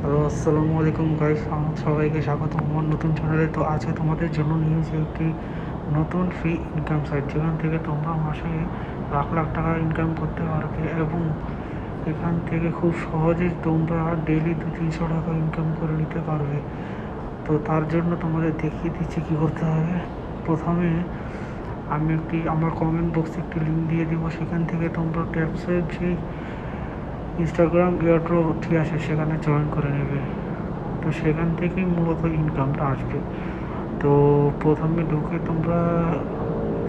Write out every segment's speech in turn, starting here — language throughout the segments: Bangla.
হ্যালো, আসসালামু আলাইকুম গাইস। সবাইকে স্বাগত আমার নতুন চ্যানেলে। তো আজকে তোমাদের জন্য নিয়েছি একটি নতুন ফ্রি ইনকাম সাইট, যেখান থেকে তোমরা মাসে লাখ লাখ টাকা ইনকাম করতে পারবে এবং এখান থেকে খুব সহজেই তোমরা ডেইলি 200-300 টাকা ইনকাম করে নিতে পারবে। তো তার জন্য তোমাদের দেখিয়ে দিচ্ছি কী করতে হবে। প্রথমে আমি আমার কমেন্ট বক্সে একটি লিঙ্ক দিয়ে দিব, সেখান থেকে তোমরা ট্যাপসের যে ইনস্টাগ্রাম এয়ারড্রপ ঠিক আছে সেখানে জয়েন করে নেবে। তো সেখান থেকেই মূলত ইনকামটা আসবে। তো প্রথমে ঢুকে তোমরা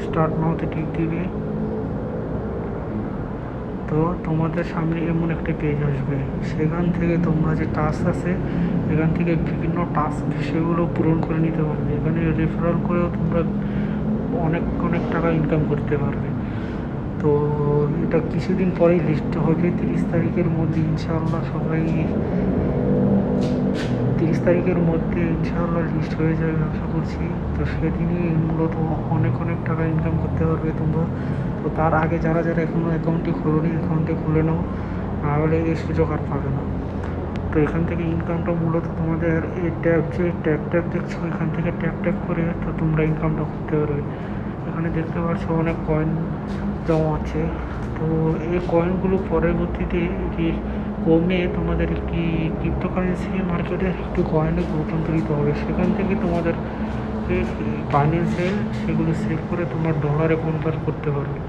স্টার্ট নাওতে টিক দিবে। তো তোমাদের সামনে এমন একটা পেজ আসবে, সেখান থেকে তোমরা যে টাস্ক আছে এখান থেকে বিভিন্ন টাস্ক সেগুলো পূরণ করে নিতে পারবে। এখানে রেফারেল করেও তোমরা অনেক অনেক টাকা ইনকাম করতে পারবে। তো এটা কিছুদিন পরেই লিস্ট হবে 30 তারিখের মধ্যে ইনশাআল্লাহ। 30 তারিখের মধ্যে ইনশাআল্লাহ লিস্ট হয়ে যাবে, আশা করছি। তো সেদিনই মূলত অনেক অনেক টাকা ইনকাম করতে পারবে তোমরা। তো তার আগে যারা যারা এখনও অ্যাকাউন্টটি খোলোনি, অ্যাকাউন্টটি খুলে নাও, নাহলে এই সুযোগ আর পাবে না। তো এখান থেকে ইনকামটা মূলত তোমাদের এই ট্যাপ দেখছো, এখান থেকে ট্যাপ করে তো তোমরা ইনকামটা করতে পারবে। এখানে দেখতে পাচ্ছ অনেক কয়েন জমা আছে। তো এই কয়েনগুলো পরবর্তীতে এটি কমে তোমাদের একটি ক্রিপ্টোকারেন্সি মার্কেটের একটি কয়েনে রূপান্তরিত হবে। সেখান থেকে তোমাদের ফাইন্যান্সে সেগুলো সেভ করে তোমার ডলারে কনভার্ট করতে পারবে।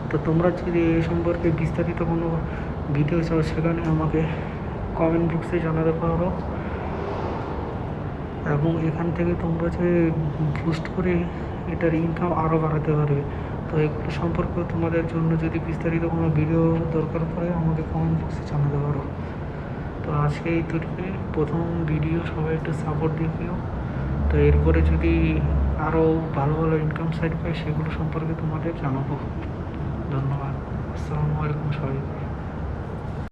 তো তোমরা যদি এই সম্পর্কে বিস্তারিত কোনো ভিডিও চাও, সেখানে আমাকে কমেন্ট বক্সে জানাতে পারো। এবং এখান থেকে তোমরা যে বুস্ট করে এটার ইনকাম আরও বাড়াতে পারবে। তো এগুলো সম্পর্কে তোমাদের জন্য যদি বিস্তারিত কোনো ভিডিও দরকার পড়ে, আমাকে কমেন্ট বক্সে জানাতে পারো। তো আজকে এই তৈরি প্রথম ভিডিও, সবাই একটু সাপোর্ট দেখিও। তো এরপরে যদি আরও ভালো ভালো ইনকাম সাইট পাই, সেগুলো সম্পর্কে তোমাদের জানাবো। ধন্যবাদ। আসসালামু আলাইকুম সবাই।